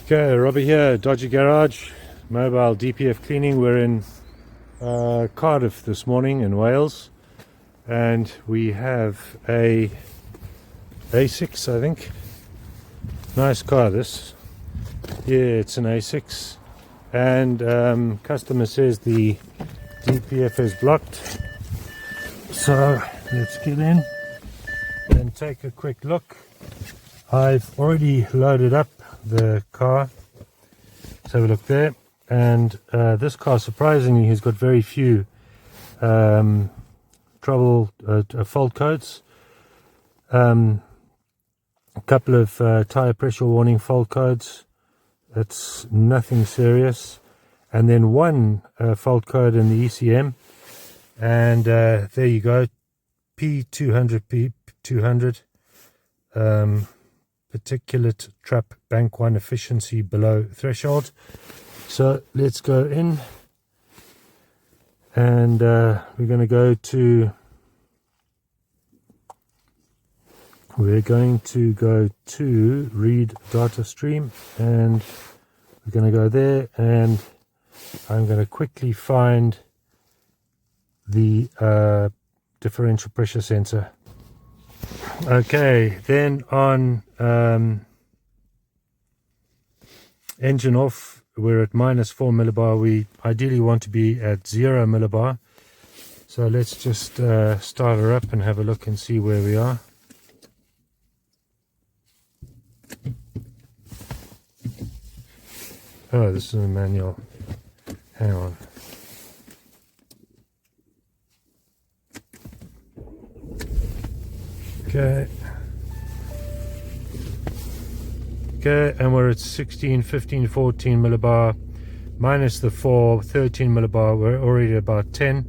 Okay, Robby here, Dodgy Garage, mobile DPF cleaning. We're in Cardiff this morning in Wales, and we have a A6, I think. Nice car this. Yeah, it's an A6, and customer says the DPF is blocked. So let's get in and take a quick look. I've already loaded up the car. Let's have a look there. And this car, surprisingly, has got very few fault codes. A couple of tire pressure warning fault codes. That's nothing serious. And then one fault code in the ECM. And there you go, P200200. Particulate trap bank 1 efficiency below threshold. So let's go in, and we're going to go to read data stream, and we're going to go there, and I'm going to quickly find the differential pressure sensor. Okay, then on engine off, we're at -4 millibar. We ideally want to be at 0 millibar. So let's just start her up and have a look and see where we are. Oh, this is a manual. Hang on. Okay, and we're at 16, 15, 14 millibar, minus the 4, 13 millibar. We're already at about 10,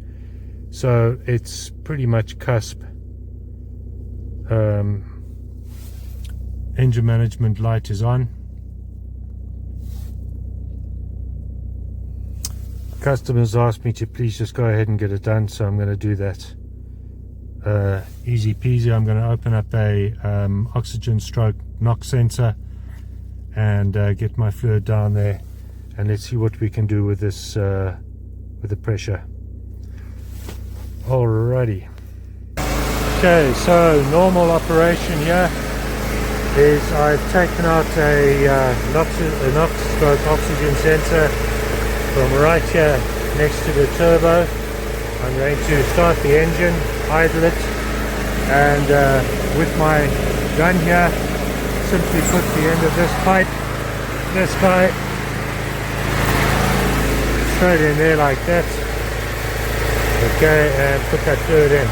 so it's pretty much cusp. Engine management light is on. Customers asked me to please just go ahead and get it done, so I'm going to do that. Easy peasy. I'm going to open up a oxygen stroke NOx sensor and get my fluid down there, and let's see what we can do with this with the pressure. Alrighty. Okay, so normal operation here is I've taken out a NOx stroke oxygen sensor from right here next to the turbo. I'm going to start the engine, idle it, and with my gun here, simply put the end of this pipe, this guy, straight in there like that. Okay, and put that fluid in.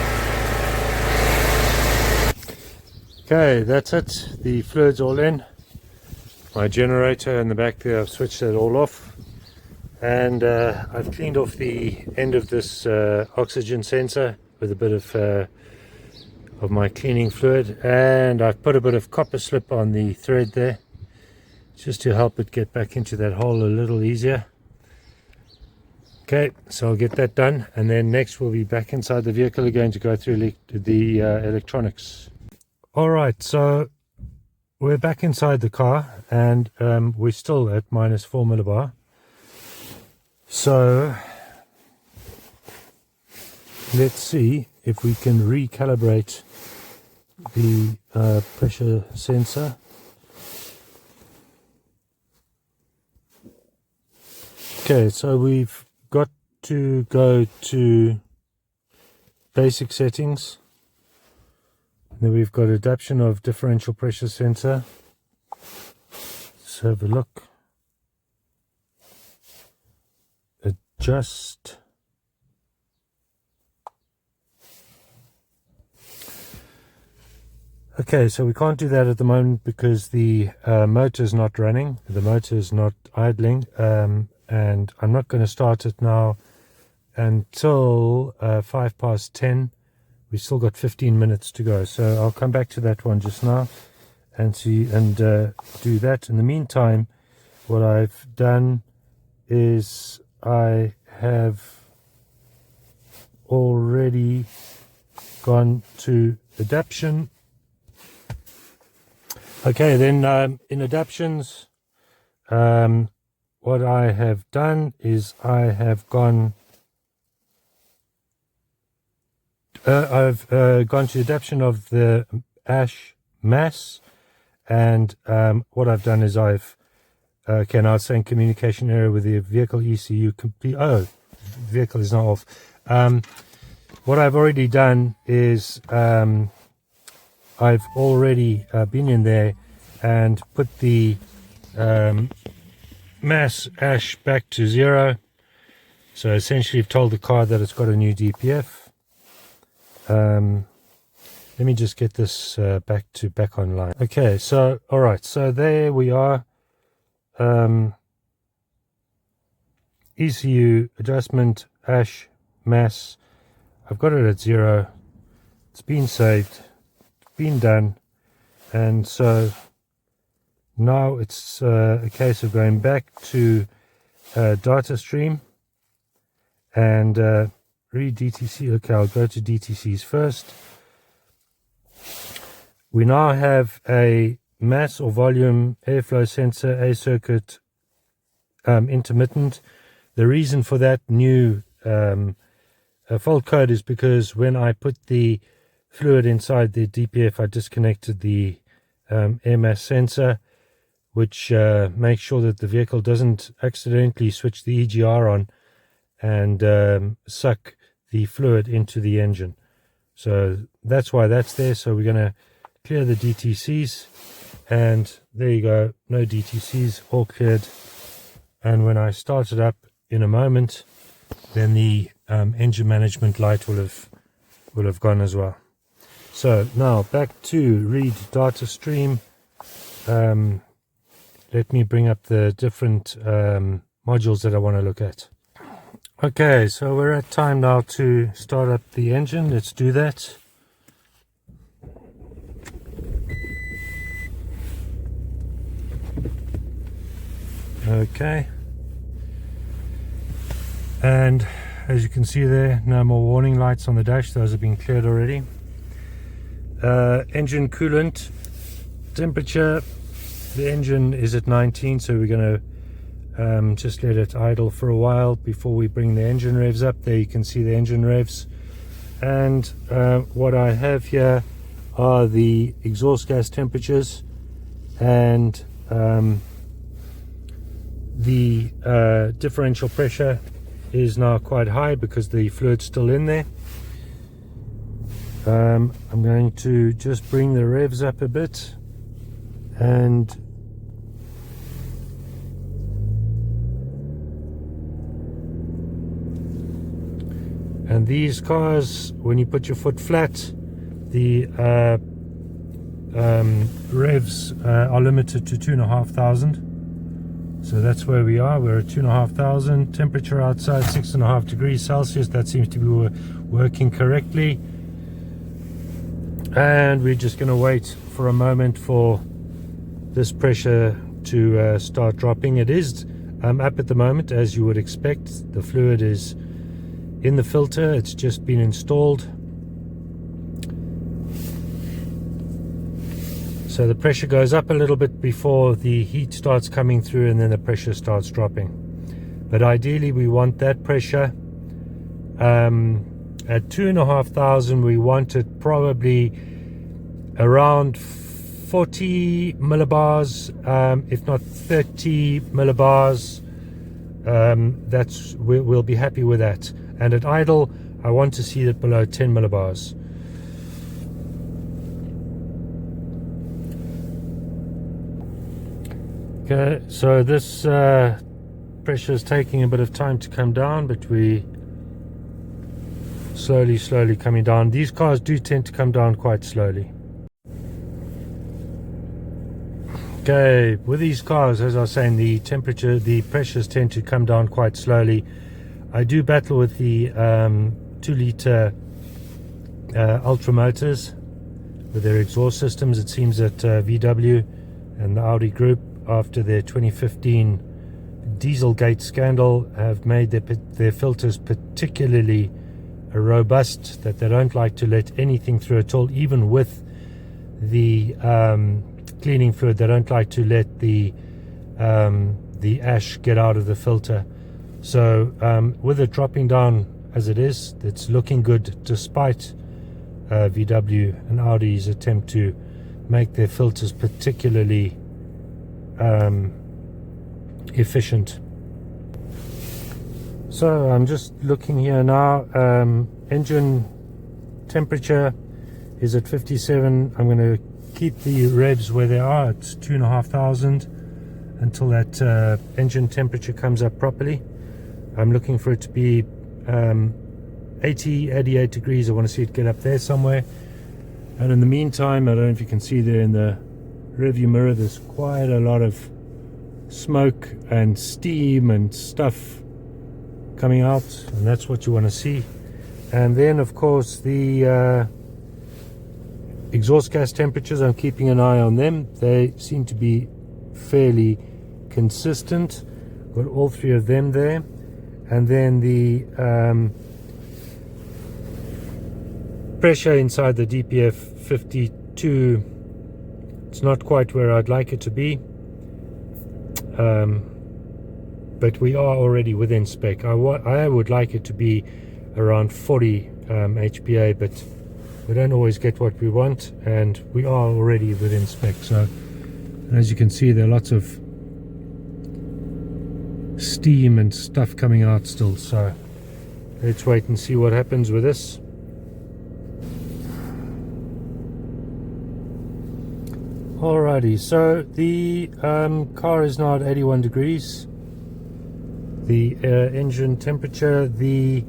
Okay, that's it. The fluid's all in. My generator in the back there, I've switched that all off. And I've cleaned off the end of this oxygen sensor with a bit of my cleaning fluid, and I've put a bit of copper slip on the thread there just to help it get back into that hole a little easier. Okay, so I'll get that done, and then next we'll be back inside the vehicle again to go through the electronics. Alright, so we're back inside the car, and we're still at -4 millibar. So let's see if we can recalibrate the pressure sensor. Okay, so we've got to go to basic settings. Then we've got adaptation of differential pressure sensor. Let's have a look. Adjust. Okay, so we can't do that at the moment because the motor is not running, the motor is not idling, and I'm not going to start it now until 10:05. We've still got 15 minutes to go, so I'll come back to that one just now and see and do that. In the meantime, what I've done is I have already gone to adaptation. Okay, then in adaptions, what I have done is I have gone I've gone to adaptation of the ash mass, and what I've done is I've okay, now it's saying communication error with the vehicle ECU complete. Oh, vehicle is not off. What I've already done is I've already been in there and put the mass ash back to 0. So essentially I've told the car that it's got a new DPF. Let me just get this back online. Okay, so all right, so there we are. ECU adjustment ash mass, I've got it at 0. It's been saved, been done, and so now it's a case of going back to data stream and read DTC. Okay, I'll go to DTCs first. We now have a mass or volume airflow sensor, A circuit intermittent. The reason for that new fault code is because when I put the fluid inside the DPF, I disconnected the air mass sensor, which makes sure that the vehicle doesn't accidentally switch the EGR on and suck the fluid into the engine. So that's why that's there. So we're going to clear the DTCs, and there you go, no DTCs, all cleared. And when I start it up in a moment, then the engine management light will have gone as well. So now back to read data stream. Let me bring up the different modules that I want to look at. Okay, so we're at time now to start up the engine. Let's do that. Okay, and as you can see there, no more warning lights on the dash, those have been cleared already. Engine coolant temperature, the engine is at 19, so we're going to just let it idle for a while before we bring the engine revs up. There you can see the engine revs, and what I have here are the exhaust gas temperatures, and the differential pressure is now quite high because the fluid's still in there. I'm going to just bring the revs up a bit, and these cars, when you put your foot flat, the revs are limited to 2,500. So that's where we are. We're at 2,500. Temperature outside 6.5 degrees Celsius. That seems to be working correctly. And we're just going to wait for a moment for this pressure to start dropping. It is up at the moment, as you would expect. The fluid is in the filter. It's just been installed. So the pressure goes up a little bit before the heat starts coming through, and then the pressure starts dropping. But ideally we want that pressure at 2,500. We want it probably around 40 millibars, if not 30 millibars. We'll be happy with that. And at idle, I want to see it below 10 millibars. Okay, so this pressure is taking a bit of time to come down, but we slowly coming down. These cars do tend to come down quite slowly. Okay, with these cars, as I was saying, the pressures tend to come down quite slowly. I do battle with the 2-litre Ultra motors with their exhaust systems. It seems that VW and the Audi group, after their 2015 Dieselgate scandal, have made their filters particularly robust, that they don't like to let anything through at all. Even with the cleaning fluid, they don't like to let the the ash get out of the filter. So with it dropping down as it is, it's looking good despite VW and Audi's attempt to make their filters particularly efficient. So I'm just looking here now. Engine temperature is at 57. I'm going to keep the revs where they are at 2,500 until that engine temperature comes up properly. I'm looking for it to be 88 degrees. I want to see it get up there somewhere. And in the meantime, I don't know if you can see there in the rearview mirror, there's quite a lot of smoke and steam and stuff coming out, and that's what you want to see. And then of course the exhaust gas temperatures, I'm keeping an eye on them. They seem to be fairly consistent. Got all three of them there. And then the pressure inside the DPF 52, it's not quite where I'd like it to be, but we are already within spec. I would like it to be around 40 HPA, but we don't always get what we want, and we are already within spec. So as you can see, there are lots of steam and stuff coming out still, so let's wait and see what happens with this. Alrighty, so the car is now at 81 degrees. The engine temperature, the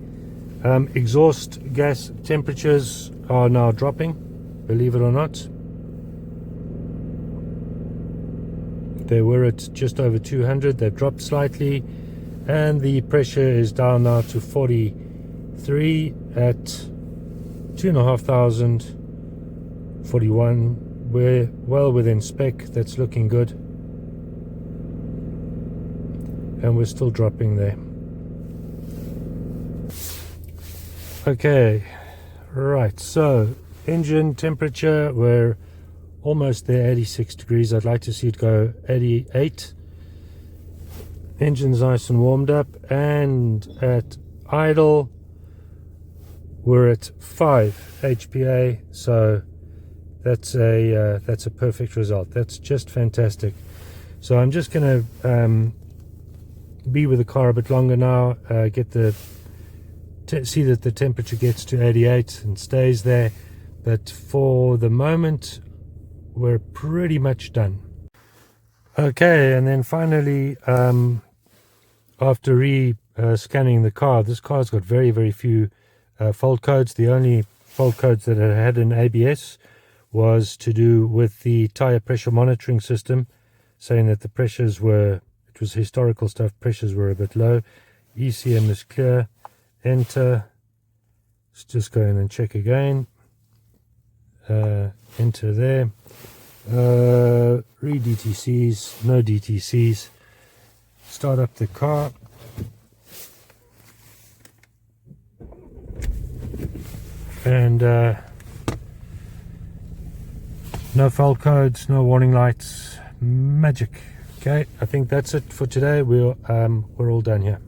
exhaust gas temperatures are now dropping, believe it or not. They were at just over 200, they've dropped slightly, and the pressure is down now to 43 at 2,500, 41. We're well within spec, that's looking good, and we're still dropping there. Okay, right, so engine temperature, we're almost there, 86 degrees. I'd like to see it go 88. Engine's nice and warmed up, and at idle we're at 5 HPA, so that's a perfect result. That's just fantastic. So I'm just going to be with the car a bit longer now, get the see that the temperature gets to 88 and stays there, but for the moment we're pretty much done. Okay, and then finally, after scanning the car, this car's got very few fault codes. The only fault codes that it had in ABS was to do with the tire pressure monitoring system, saying that the pressures were, it was historical stuff, pressures were a bit low. ECM is clear. Enter. Let's just go in and check again. Enter there. Read DTCs, no DTCs. Start up the car. And no fault codes, no warning lights, magic. Okay, I think that's it for today. We're all done here.